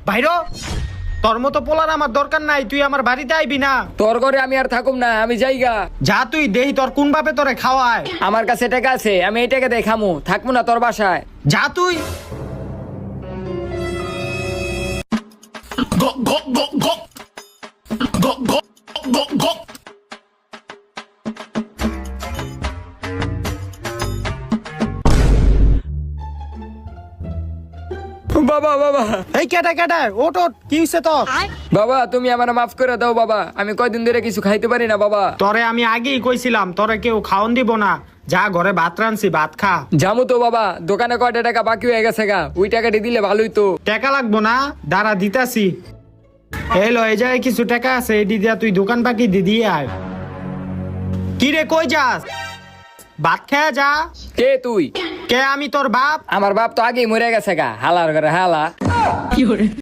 বাইরো, তোর মতো পোলার আমার দরকার নাই, তুই আমার বাড়িতে আইবি না। তোর ঘরে আমি আর থাকুম না, আমি যাইগা। যা তুই, দেহি তোর কোন বাপে তোরে খাওয়ায়। আমার কাছে টাকা আছে, আমি এই টাকা দিয়ে খামু, থাকবো না তোর বাসায়। যা তুই। বাবা বাবা এই কেটে কেটে ওট ওট, কি হইছে তোর? বাবা, তুমি আমার মাফ করে দাও বাবা, আমি কয়দিন ধরে কিছু খাইতে পারি না বাবা। তোরে আমি আগেই কইছিলাম তোরে কেউ খাওন দিব না, যা ঘরে ভাত রানছি, ভাত খা। জামু তো বাবা, দোকানে কয়টা টাকা বাকি হয়ে গেছে গা, ওই টাকাটি দিলে ভালোই তো। টাকা লাগবো না, দাঁড়া দিতাছি। এলো, এই জায়গায় কিছু টাকা আছে, এটি দিয়া তুই দোকান বাকি দিয়ে আয়। কি রে, কই যাস? ভাত খেয়ে যা। কে তুই? কে? আমি তোর বাপ। আমার বাপ তো আগেই মরে গেছে গা, হালার ঘরে হালা।